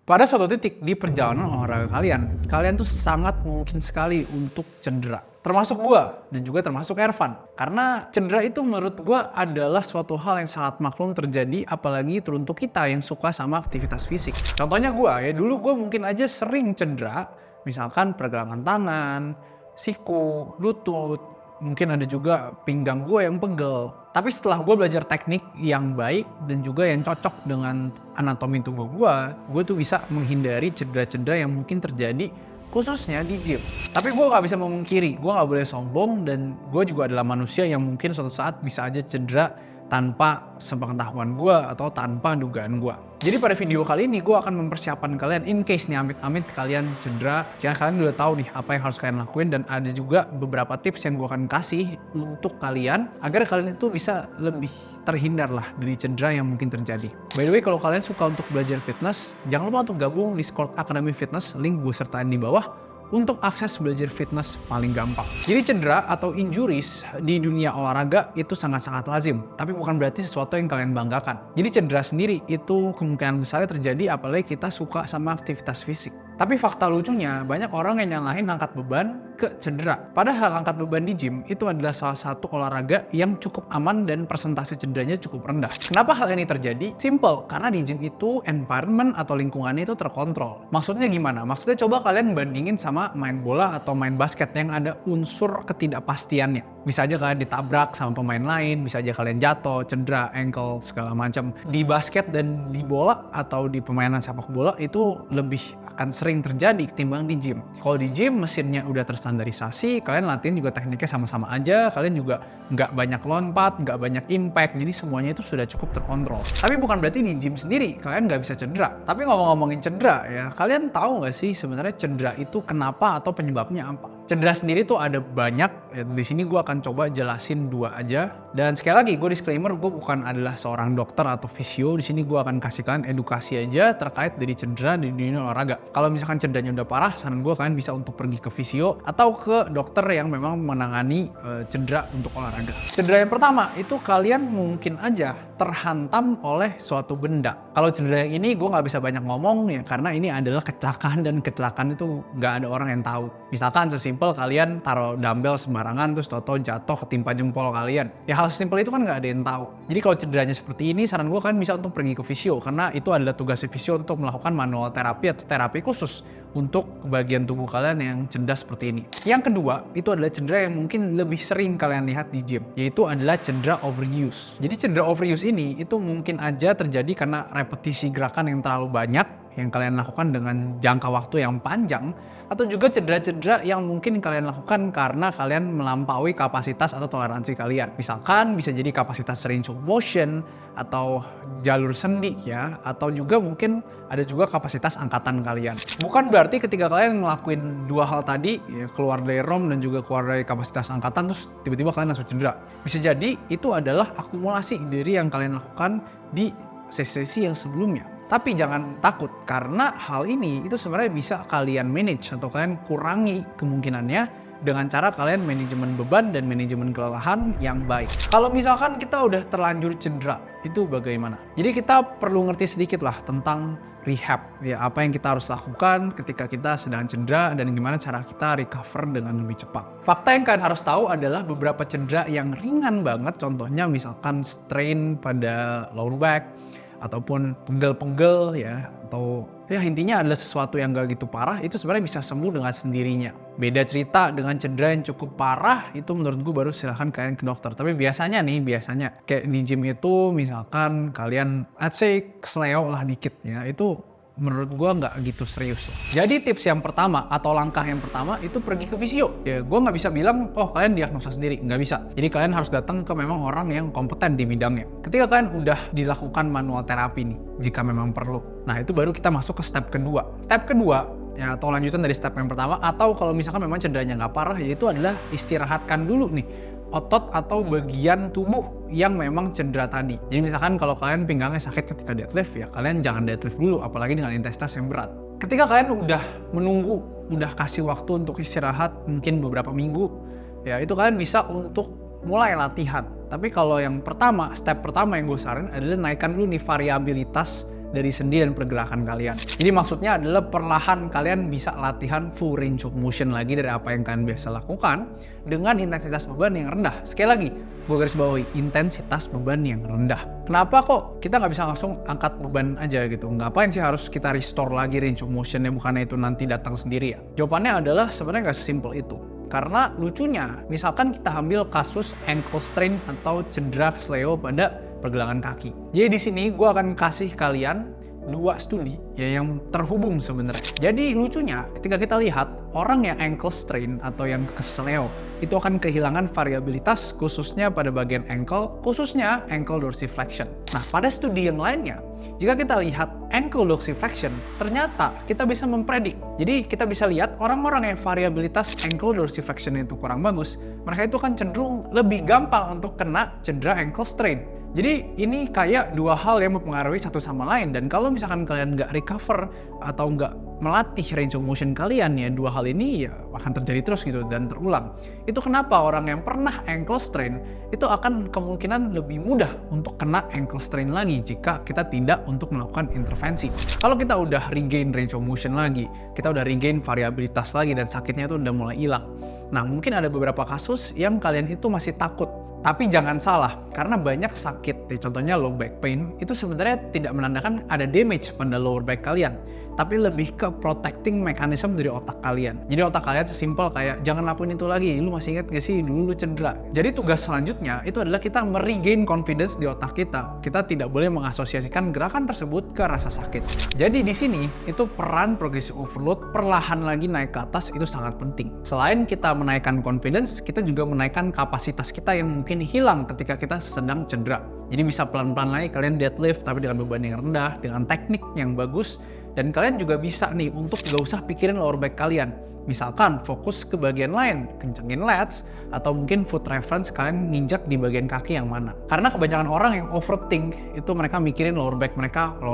Pada suatu titik di perjalanan olahraga kalian tuh sangat mungkin sekali untuk cedera. Termasuk gua dan juga termasuk Ervan. Karena cedera itu menurut gua adalah suatu hal yang sangat maklum terjadi, apalagi teruntuk kita yang suka sama aktivitas fisik. Contohnya gua ya, dulu gua mungkin aja sering cedera, misalkan pergelangan tangan, siku, lutut, mungkin ada juga pinggang gue yang pegel. Tapi setelah gue belajar teknik yang baik dan juga yang cocok dengan anatomi tubuh gue tuh bisa menghindari cedera-cedera yang mungkin terjadi khususnya di gym. Tapi gue gak bisa memungkiri, gue gak boleh sombong dan gue juga adalah manusia yang mungkin suatu saat bisa aja cedera tanpa sepengetahuan gue atau tanpa dugaan gue. Jadi pada video kali ini gue akan mempersiapkan kalian in case nih amit-amit kalian cedera. Kalian udah tahu nih apa yang harus kalian lakuin dan ada juga beberapa tips yang gue akan kasih untuk kalian agar kalian itu bisa lebih terhindar lah dari cedera yang mungkin terjadi. By the way, kalau kalian suka untuk belajar fitness, jangan lupa untuk gabung di Discord Academy Fitness, link gue sertain di bawah untuk akses belajar fitness paling gampang. Jadi cedera atau injuries di dunia olahraga itu sangat-sangat lazim, tapi bukan berarti sesuatu yang kalian banggakan. Jadi cedera sendiri itu kemungkinan besar terjadi apalagi kita suka sama aktivitas fisik. Tapi fakta lucunya, banyak orang yang nyalahin angkat beban ke cedera. Padahal angkat beban di gym itu adalah salah satu olahraga yang cukup aman dan persentase cederanya cukup rendah. Kenapa hal ini terjadi? Simple, karena di gym itu environment atau lingkungannya itu terkontrol. Maksudnya gimana? Maksudnya coba kalian bandingin sama main bola atau main basket yang ada unsur ketidakpastiannya. Bisa aja kalian ditabrak sama pemain lain, bisa aja kalian jatuh, cedera, ankle, segala macam. Di basket dan di bola atau di permainan sepak bola itu lebih akan sering terjadi ketimbang di gym. Kalau di gym mesinnya udah terstandarisasi, kalian latihan juga tekniknya sama-sama aja, kalian juga nggak banyak lompat, nggak banyak impact, jadi semuanya itu sudah cukup terkontrol. Tapi bukan berarti di gym sendiri kalian nggak bisa cedera. Tapi ngomong-ngomongin cedera ya, kalian tahu nggak sih sebenarnya cedera itu kenapa atau penyebabnya apa? Cedera sendiri tuh ada banyak, ya, di sini gue akan coba jelasin 2 aja. Dan sekali lagi gue disclaimer, gue bukan adalah seorang dokter atau fisio. Di sini gue akan kasih kalian edukasi aja terkait dari cedera di dunia olahraga. Kalau misalkan cederanya udah parah, saran gue kalian bisa untuk pergi ke fisio atau ke dokter yang memang menangani cedera untuk olahraga. Cedera yang pertama itu kalian mungkin aja terhantam oleh suatu benda. Kalau cedera yang ini gue nggak bisa banyak ngomong ya, karena ini adalah kecelakaan dan kecelakaan itu nggak ada orang yang tahu. Misalkan sesimpel kalian taruh dumbbell sembarangan terus toto jatuh ketimpa jempol kalian. Ya hal sesimpel itu kan nggak ada yang tahu. Jadi kalau cederanya seperti ini, saran gue kalian bisa untuk pergi ke fisio karena itu adalah tugas fisio untuk melakukan manual terapi atau terapi khusus untuk bagian tubuh kalian yang cedera seperti ini. Yang kedua, itu adalah cedera yang mungkin lebih sering kalian lihat di gym, yaitu adalah cedera overuse. Jadi cedera overuse ini itu mungkin aja terjadi karena repetisi gerakan yang terlalu banyak yang kalian lakukan dengan jangka waktu yang panjang, atau juga cedera-cedera yang mungkin kalian lakukan karena kalian melampaui kapasitas atau toleransi kalian. Misalkan bisa jadi kapasitas range of motion atau jalur sendi ya, atau juga mungkin ada juga kapasitas angkatan kalian. Bukan berarti ketika kalian ngelakuin 2 hal tadi ya, keluar dari ROM dan juga keluar dari kapasitas angkatan terus tiba-tiba kalian langsung cedera. Bisa jadi itu adalah akumulasi dari yang kalian lakukan di sesi-sesi yang sebelumnya. Tapi jangan takut, karena hal ini itu sebenarnya bisa kalian manage atau kalian kurangi kemungkinannya dengan cara kalian manajemen beban dan manajemen kelelahan yang baik. Kalau misalkan kita udah terlanjur cedera, itu bagaimana? Jadi kita perlu ngerti sedikit lah tentang rehab, ya apa yang kita harus lakukan ketika kita sedang cedera dan gimana cara kita recover dengan lebih cepat. Fakta yang kalian harus tahu adalah beberapa cedera yang ringan banget, contohnya misalkan strain pada lower back, ataupun pegel-pegel ya, atau ya intinya adalah sesuatu yang gak gitu parah, itu sebenarnya bisa sembuh dengan sendirinya. Beda cerita dengan cedera yang cukup parah, itu menurut gue baru silahkan kalian ke dokter. Tapi biasanya kayak di gym itu misalkan kalian let's say kesleo lah dikit ya, itu menurut gue nggak gitu serius. Jadi tips yang pertama atau langkah yang pertama itu pergi ke fisio. Ya gue nggak bisa bilang oh kalian diagnosa sendiri, nggak bisa. Jadi kalian harus datang ke memang orang yang kompeten di bidangnya. Ketika kalian udah dilakukan manual terapi nih, jika memang perlu. Nah itu baru kita masuk ke step kedua. Step kedua ya, atau lanjutan dari step yang pertama, atau kalau misalkan memang cederanya nggak parah, yaitu adalah istirahatkan dulu nih otot atau bagian tubuh yang memang cedera tadi. Jadi misalkan kalau kalian pinggangnya sakit ketika deadlift ya, kalian jangan deadlift dulu, apalagi dengan intensitas yang berat. Ketika kalian udah menunggu, udah kasih waktu untuk istirahat mungkin beberapa minggu, ya itu kalian bisa untuk mulai latihan. Tapi kalau yang pertama, step pertama yang gue saranin adalah naikkan dulu nih variabilitas dari sendi dan pergerakan kalian. Jadi maksudnya adalah perlahan kalian bisa latihan full range of motion lagi dari apa yang kalian biasa lakukan dengan intensitas beban yang rendah. Sekali lagi, gue garis bawahi intensitas beban yang rendah. Kenapa kok kita nggak bisa langsung angkat beban aja gitu? Ngapain sih harus kita restore lagi range of motionnya, bukannya itu nanti datang sendiri ya? Jawabannya adalah sebenarnya nggak sesimpel itu. Karena lucunya, misalkan kita ambil kasus ankle strain atau cedera flexio pada pergelangan kaki. Jadi di sini gue akan kasih kalian 2 studi ya yang terhubung sebenarnya. Jadi lucunya ketika kita lihat orang yang ankle strain atau yang kesleo itu akan kehilangan variabilitas khususnya pada bagian ankle, khususnya ankle dorsiflexion. Nah, pada studi yang lainnya, jika kita lihat ankle dorsiflexion, ternyata kita bisa mempredik. Jadi kita bisa lihat orang-orang yang variabilitas ankle dorsiflexion itu kurang bagus, mereka itu akan cenderung lebih gampang untuk kena cedera ankle strain. Jadi ini kayak 2 hal yang mempengaruhi satu sama lain, dan kalau misalkan kalian nggak recover atau nggak melatih range of motion kalian ya, 2 hal ini ya akan terjadi terus gitu dan terulang. Itu kenapa orang yang pernah ankle strain itu akan kemungkinan lebih mudah untuk kena ankle strain lagi jika kita tidak untuk melakukan intervensi. Kalau kita udah regain range of motion lagi, kita udah regain variabilitas lagi dan sakitnya itu udah mulai hilang. Nah, mungkin ada beberapa kasus yang kalian itu masih takut. Tapi jangan salah, karena banyak sakit, contohnya low back pain, itu sebenarnya tidak menandakan ada damage pada lower back kalian, tapi lebih ke protecting mechanism dari otak kalian. Jadi otak kalian sesimpel kayak, jangan lakuin itu lagi, lu masih ingat gak sih dulu lu cedera? Jadi tugas selanjutnya itu adalah kita meregain confidence di otak kita. Kita tidak boleh mengasosiasikan gerakan tersebut ke rasa sakit. Jadi di sini, itu peran progressive overload perlahan lagi naik ke atas itu sangat penting. Selain kita menaikkan confidence, kita juga menaikkan kapasitas kita yang mungkin hilang ketika kita sedang cedera. Jadi bisa pelan-pelan lagi kalian deadlift tapi dengan beban yang rendah, dengan teknik yang bagus, dan kalian juga bisa nih untuk gak usah pikirin lower back kalian. Misalkan fokus ke bagian lain, kencengin lats, atau mungkin foot reference kalian nginjak di bagian kaki yang mana. Karena kebanyakan orang yang overthink itu mereka mikirin lower back mereka, akhirnya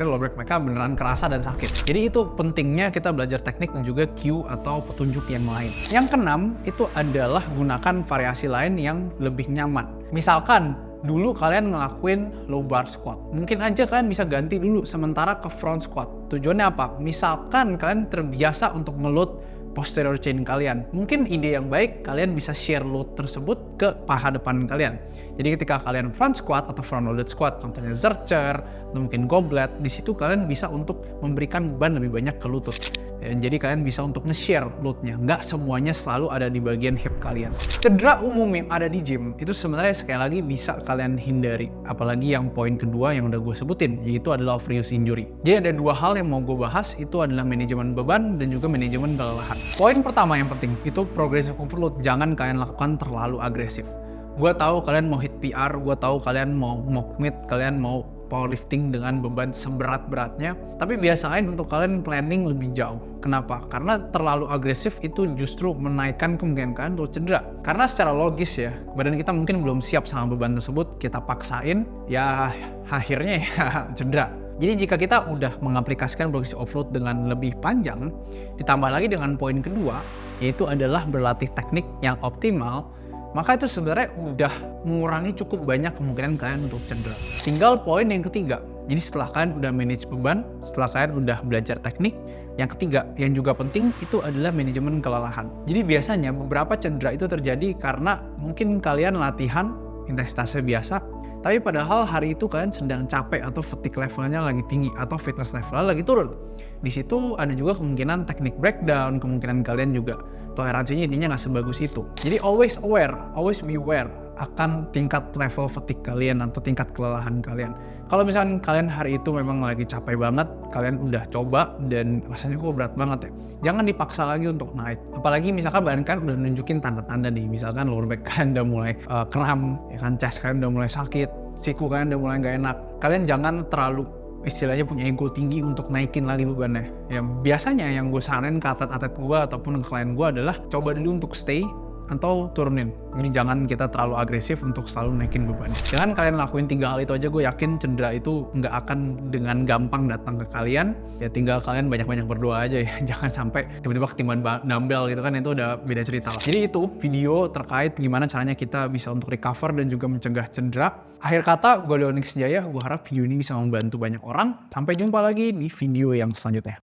lower back mereka beneran kerasa dan sakit. Jadi itu pentingnya kita belajar teknik dan juga cue atau petunjuk yang lain. Yang keenam itu adalah gunakan variasi lain yang lebih nyaman. Misalkan dulu kalian ngelakuin low bar squat, mungkin aja kalian bisa ganti dulu sementara ke front squat. Tujuannya apa? Misalkan kalian terbiasa untuk ngeload posterior chain kalian, mungkin ide yang baik kalian bisa share load tersebut ke paha depan kalian. Jadi ketika kalian front squat atau front loaded squat, contohnya Zercher atau mungkin goblet, di situ kalian bisa untuk memberikan beban lebih banyak ke lutut. Jadi kalian bisa untuk nge-share loadnya, nggak semuanya selalu ada di bagian hip kalian. Cedera umum yang ada di gym itu sebenarnya sekali lagi bisa kalian hindari, apalagi yang poin kedua yang udah gue sebutin, yaitu adalah overuse injury. Jadi ada 2 hal yang mau gue bahas, itu adalah manajemen beban dan juga manajemen kelelahan. Poin pertama yang penting itu progressive overload, jangan kalian lakukan terlalu agresif. Gue tahu kalian mau hit PR, gue tahu kalian mau mock meet, kalian mau powerlifting dengan beban seberat-beratnya, tapi biasain untuk kalian planning lebih jauh. Kenapa? Karena terlalu agresif itu justru menaikkan kemungkinan kalian untuk cedera. Karena secara logis ya, badan kita mungkin belum siap sama beban tersebut, kita paksain, ya akhirnya ya cedera. Jadi jika kita udah mengaplikasikan progressive overload dengan lebih panjang, ditambah lagi dengan poin kedua, yaitu adalah berlatih teknik yang optimal, maka itu sebenarnya udah mengurangi cukup banyak kemungkinan kalian untuk cedera. Tinggal poin yang ketiga. Jadi setelah kalian udah manage beban, setelah kalian udah belajar teknik, yang ketiga yang juga penting itu adalah manajemen kelelahan. Jadi biasanya beberapa cedera itu terjadi karena mungkin kalian latihan intensitasnya biasa, tapi padahal hari itu kalian sedang capek atau fatigue levelnya lagi tinggi atau fitness levelnya lagi turun. Di situ ada juga kemungkinan teknik breakdown, kemungkinan kalian juga toleransinya intinya nggak sebagus itu. Jadi always aware, always beware akan tingkat level fatigue kalian atau tingkat kelelahan kalian. Kalau misalkan kalian hari itu memang lagi capek banget, kalian udah coba dan rasanya kok berat banget ya, jangan dipaksa lagi untuk naik. Apalagi misalkan badan kalian udah nunjukin tanda-tanda nih, misalkan lower back kalian udah mulai kram, ya kan, chest kalian udah mulai sakit, siku kalian udah mulai nggak enak. Kalian jangan terlalu istilahnya punya ego tinggi untuk naikin lagi bebannya. Ya biasanya yang gue saranin ke atlet-atlet gue ataupun ke klien gue adalah coba dulu untuk stay atau turunin. Jadi jangan kita terlalu agresif untuk selalu naikin beban. Jangan kalian lakuin 3 hal itu aja, gue yakin cedera itu nggak akan dengan gampang datang ke kalian. Ya tinggal kalian banyak-banyak berdoa aja ya. Jangan sampai tiba-tiba ketimbang dumbbell gitu kan, itu udah beda cerita lah. Jadi itu video terkait gimana caranya kita bisa untuk recover dan juga mencegah cedera. Akhir kata, gue Leonix Jaya, gue harap video ini bisa membantu banyak orang. Sampai jumpa lagi di video yang selanjutnya.